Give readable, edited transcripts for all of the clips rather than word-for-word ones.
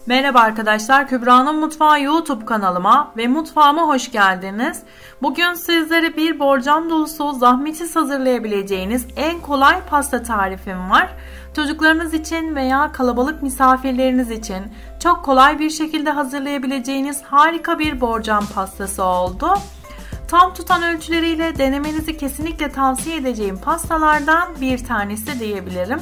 Merhaba arkadaşlar, Kübra'nın Mutfağı YouTube kanalıma ve mutfağıma hoş geldiniz. Bugün sizlere bir borcam dolusu zahmetsiz hazırlayabileceğiniz en kolay pasta tarifim var. Çocuklarınız için veya kalabalık misafirleriniz için çok kolay bir şekilde hazırlayabileceğiniz harika bir borcam pastası oldu. Tam tutan ölçüleriyle denemenizi kesinlikle tavsiye edeceğim pastalardan bir tanesi diyebilirim.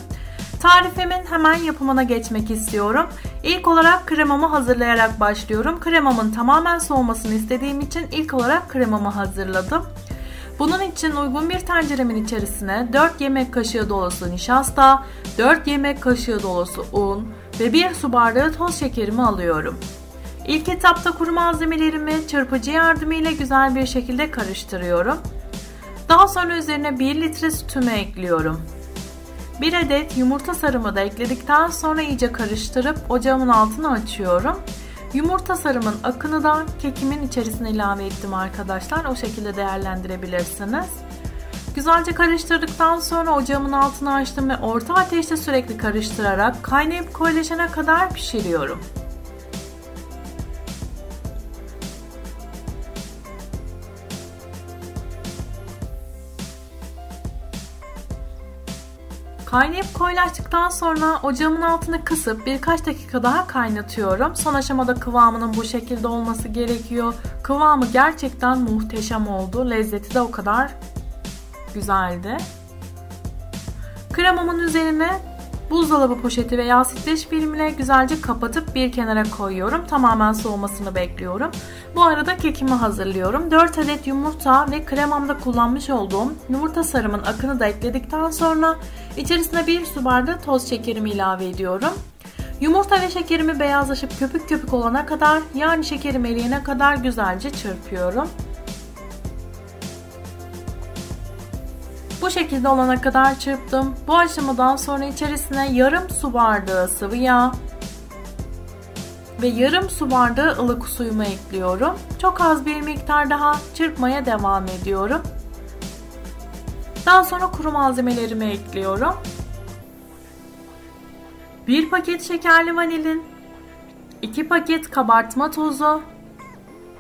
Tarifimin hemen yapımına geçmek istiyorum. İlk olarak kremamı hazırlayarak başlıyorum. Kremamın tamamen soğumasını istediğim için ilk olarak kremamı hazırladım. Bunun için uygun bir tenceremin içerisine 4 yemek kaşığı dolusu nişasta, 4 yemek kaşığı dolusu un ve 1 su bardağı toz şekerimi alıyorum. İlk etapta kuru malzemelerimi çırpıcı yardımıyla güzel bir şekilde karıştırıyorum. Daha sonra üzerine 1 litre sütümü ekliyorum. 1 adet yumurta sarımı da ekledikten sonra iyice karıştırıp ocağımın altını açıyorum. Yumurta sarımın akını da kekimin içerisine ilave ettim arkadaşlar. O şekilde değerlendirebilirsiniz. Güzelce karıştırdıktan sonra ocağımın altını açtım ve orta ateşte sürekli karıştırarak kaynayıp koyulaşana kadar pişiriyorum. Kaynayıp koyulaştıktan sonra ocağımın altını kısıp birkaç dakika daha kaynatıyorum. Son aşamada kıvamının bu şekilde olması gerekiyor. Kıvamı gerçekten muhteşem oldu. Lezzeti de o kadar güzeldi. Kremamın üzerine buzdolabı poşeti veya streç filmle güzelce kapatıp bir kenara koyuyorum. Tamamen soğumasını bekliyorum. Bu arada kekimi hazırlıyorum. 4 adet yumurta ve kremamda kullanmış olduğum yumurta sarımın akını da ekledikten sonra içerisine 1 su bardağı toz şekerimi ilave ediyorum. Yumurta ve şekerimi beyazlaşıp köpük köpük olana kadar, yani şekerim eriyene kadar güzelce çırpıyorum. Bu şekilde olana kadar çırptım. Bu aşamadan sonra içerisine yarım su bardağı sıvı yağ ve yarım su bardağı ılık suyumu ekliyorum. Çok az bir miktar daha çırpmaya devam ediyorum. Daha sonra kuru malzemelerimi ekliyorum. 1 paket şekerli vanilin, 2 paket kabartma tozu,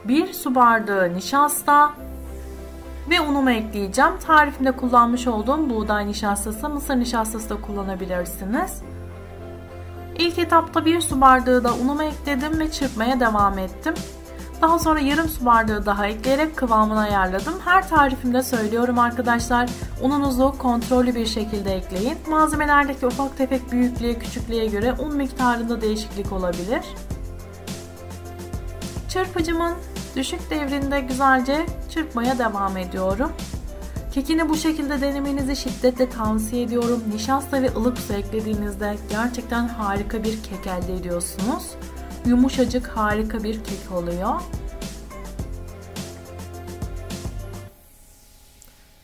1 su bardağı nişasta ve unumu ekleyeceğim. Tarifimde kullanmış olduğum buğday nişastası, mısır nişastası da kullanabilirsiniz. İlk etapta 1 su bardağı da unumu ekledim ve çırpmaya devam ettim. Daha sonra yarım su bardağı daha ekleyerek kıvamını ayarladım. Her tarifimde söylüyorum arkadaşlar, ununuzu kontrollü bir şekilde ekleyin. Malzemelerdeki ufak tefek büyüklüğe, küçüklüğe göre un miktarında değişiklik olabilir. Çırpıcımın düşük devrinde güzelce çırpmaya devam ediyorum. Kekini bu şekilde denemenizi şiddetle tavsiye ediyorum. Nişasta ve ılık su eklediğinizde gerçekten harika bir kek elde ediyorsunuz. Yumuşacık harika bir kek oluyor.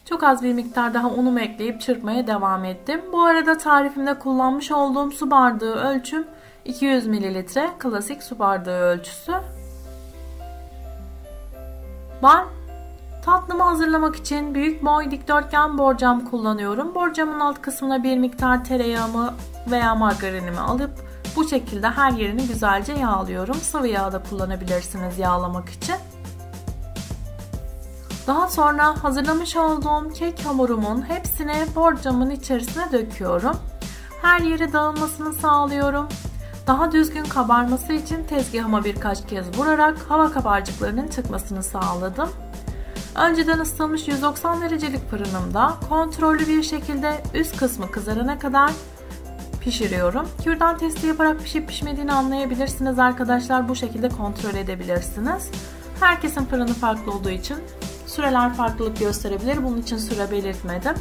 Çok az bir miktar daha unumu ekleyip çırpmaya devam ettim. Bu arada tarifimde kullanmış olduğum su bardağı ölçüm 200 ml, klasik su bardağı ölçüsü. Ben tatlımı hazırlamak için büyük boy dikdörtgen borcam kullanıyorum. Borcamın alt kısmına bir miktar tereyağımı veya margarinimi alıp bu şekilde her yerini güzelce yağlıyorum. Sıvı yağ da kullanabilirsiniz yağlamak için. Daha sonra hazırlamış olduğum kek hamurumun hepsini borcamın içerisine döküyorum. Her yeri dağılmasını sağlıyorum. Daha düzgün kabarması için tezgahıma birkaç kez vurarak hava kabarcıklarının çıkmasını sağladım. Önceden ısıtılmış 190 derecelik fırınımda kontrollü bir şekilde üst kısmı kızarana kadar pişiriyorum. Kürdan testi yaparak pişip pişmediğini anlayabilirsiniz arkadaşlar. Bu şekilde kontrol edebilirsiniz. Herkesin fırını farklı olduğu için süreler farklılık gösterebilir. Bunun için süre belirtmedim.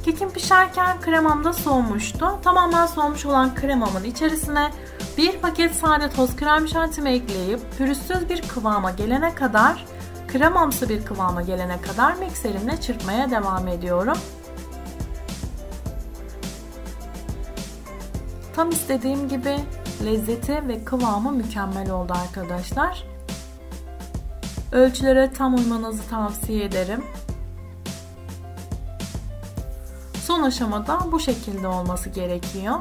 Kekim pişerken kremam da soğumuştu. Tamamen soğumuş olan kremamın içerisine 1 paket sade toz krem şantimi ekleyip pürüzsüz bir kıvama gelene kadar, kremamsı bir kıvama gelene kadar mikserimle çırpmaya devam ediyorum. Tam istediğim gibi lezzeti ve kıvamı mükemmel oldu arkadaşlar. Ölçülere tam uymanızı tavsiye ederim. Son aşamada bu şekilde olması gerekiyor.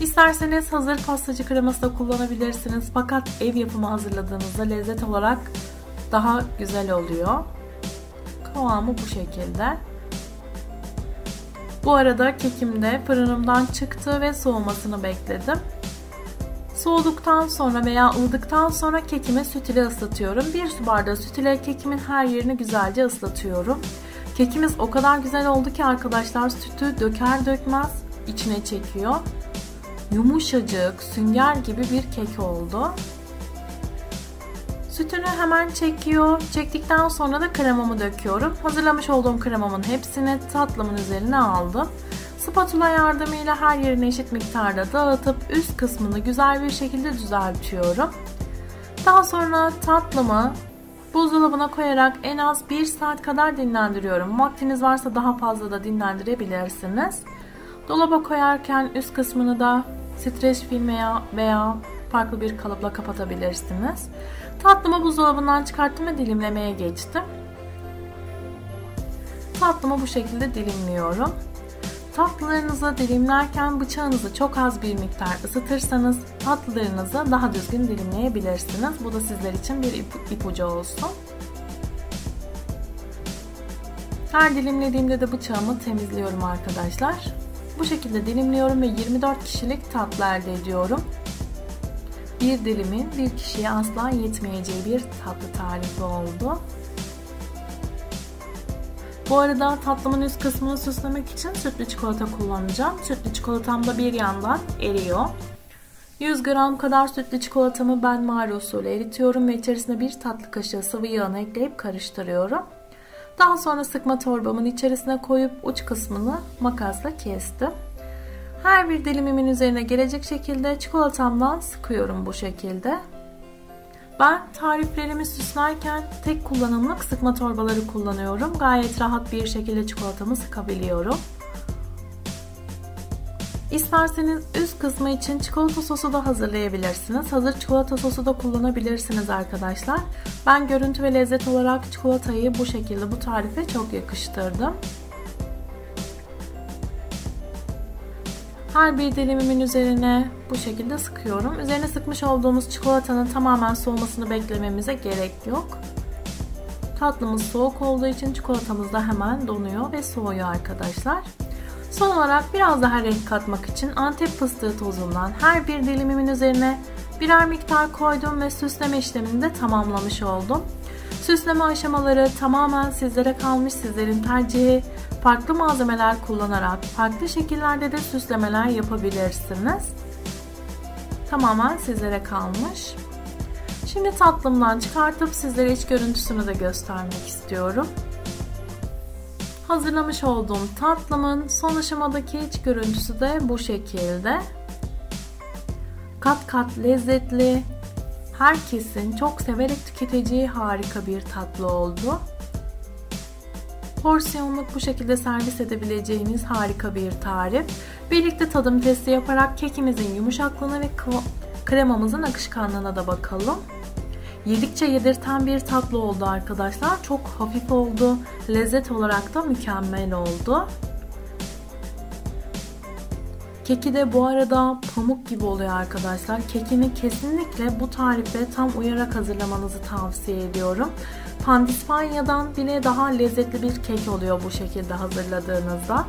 İsterseniz hazır pastacı kreması da kullanabilirsiniz. Fakat ev yapımı hazırladığınızda lezzet olarak daha güzel oluyor. Kıvamı bu şekilde. Bu arada kekim de fırınımdan çıktı ve soğumasını bekledim. Soğuduktan sonra veya ılıdıktan sonra kekimi süt ile ıslatıyorum. 1 su bardağı süt ile kekimin her yerini güzelce ıslatıyorum. Kekimiz o kadar güzel oldu ki arkadaşlar, sütü döker dökmez içine çekiyor. Yumuşacık, sünger gibi bir kek oldu. Sütünü hemen çekiyor. Çektikten sonra da kremamı döküyorum. Hazırlamış olduğum kremamın hepsini tatlımın üzerine aldım. Spatula yardımıyla her yerine eşit miktarda dağıtıp üst kısmını güzel bir şekilde düzeltiyorum. Daha sonra tatlımı buzdolabına koyarak en az 1 saat kadar dinlendiriyorum. Vaktiniz varsa daha fazla da dinlendirebilirsiniz. Dolaba koyarken üst kısmını da streç film veya farklı bir kalıpla kapatabilirsiniz. Tatlımı buzdolabından çıkarttım ve dilimlemeye geçtim. Tatlımı bu şekilde dilimliyorum. Tatlılarınızı dilimlerken bıçağınızı çok az bir miktar ısıtırsanız tatlılarınızı daha düzgün dilimleyebilirsiniz. Bu da sizler için bir ipucu olsun. Her dilimlediğimde de bıçağımı temizliyorum arkadaşlar. Bu şekilde dilimliyorum ve 24 kişilik tatlı elde ediyorum. Bir dilimin bir kişiye asla yetmeyeceği bir tatlı tarifi oldu. Bu arada tatlımın üst kısmını süslemek için sütlü çikolata kullanacağım. Sütlü çikolatam da bir yandan eriyor. 100 gram kadar sütlü çikolatamı ben Mari usulü eritiyorum ve içerisine 1 tatlı kaşığı sıvı yağını ekleyip karıştırıyorum. Daha sonra sıkma torbamın içerisine koyup uç kısmını makasla kestim. Her bir dilimimin üzerine gelecek şekilde çikolatamdan sıkıyorum bu şekilde. Ben tariflerimi süslerken tek kullanımlık sıkma torbaları kullanıyorum. Gayet rahat bir şekilde çikolatamı sıkabiliyorum. İsterseniz üst kısmı için çikolata sosu da hazırlayabilirsiniz. Hazır çikolata sosu da kullanabilirsiniz arkadaşlar. Ben görüntü ve lezzet olarak çikolatayı bu şekilde bu tarife çok yakıştırdım. Her bir dilimimin üzerine bu şekilde sıkıyorum. Üzerine sıkmış olduğumuz çikolatanın tamamen soğumasını beklememize gerek yok. Tatlımız soğuk olduğu için çikolatamız da hemen donuyor ve soğuyor arkadaşlar. Son olarak biraz daha renk katmak için Antep fıstığı tozundan her bir dilimimin üzerine birer miktar koydum ve süsleme işlemini de tamamlamış oldum. Süsleme aşamaları tamamen sizlere kalmış, sizlerin tercihi. Farklı malzemeler kullanarak farklı şekillerde de süslemeler yapabilirsiniz. Tamamen sizlere kalmış. Şimdi tatlımdan çıkartıp sizlere iç görüntüsünü de göstermek istiyorum. Hazırlamış olduğum tatlımın son aşamadaki iç görüntüsü de bu şekilde. Kat kat lezzetli, herkesin çok severek tüketeceği harika bir tatlı oldu. Porsiyonluk bu şekilde servis edebileceğiniz harika bir tarif. Birlikte tadım testi yaparak kekimizin yumuşaklığına ve kremamızın akışkanlığına da bakalım. Yedikçe yedirten bir tatlı oldu arkadaşlar. Çok hafif oldu. Lezzet olarak da mükemmel oldu. Keki de bu arada pamuk gibi oluyor arkadaşlar. Kekini kesinlikle bu tarife tam uyarak hazırlamanızı tavsiye ediyorum. Pandispanya'dan bile daha lezzetli bir kek oluyor bu şekilde hazırladığınızda.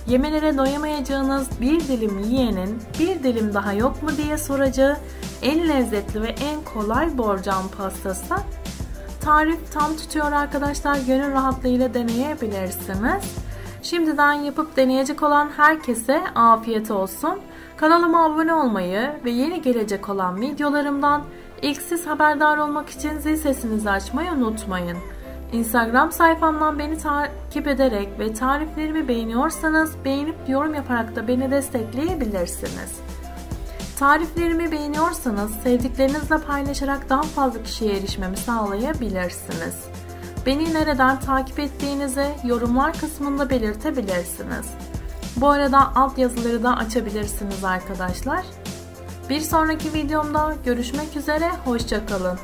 Yemelere doyamayacağınız bir dilim yiyenin bir dilim daha yok mu diye soracağı en lezzetli ve en kolay borcam pastası. Tarif tam tutuyor arkadaşlar. Gönül rahatlığıyla deneyebilirsiniz. Şimdiden yapıp deneyecek olan herkese afiyet olsun. Kanalıma abone olmayı ve yeni gelecek olan videolarımdan ilk siz haberdar olmak için zil sesinizi açmayı unutmayın. Instagram sayfamdan beni takip ederek ve tariflerimi beğeniyorsanız beğenip yorum yaparak da beni destekleyebilirsiniz. Tariflerimi beğeniyorsanız sevdiklerinizle paylaşarak daha fazla kişiye erişmemi sağlayabilirsiniz. Beni nereden takip ettiğinizi yorumlar kısmında belirtebilirsiniz. Bu arada altyazıları da açabilirsiniz arkadaşlar. Bir sonraki videomda görüşmek üzere, hoşça kalın.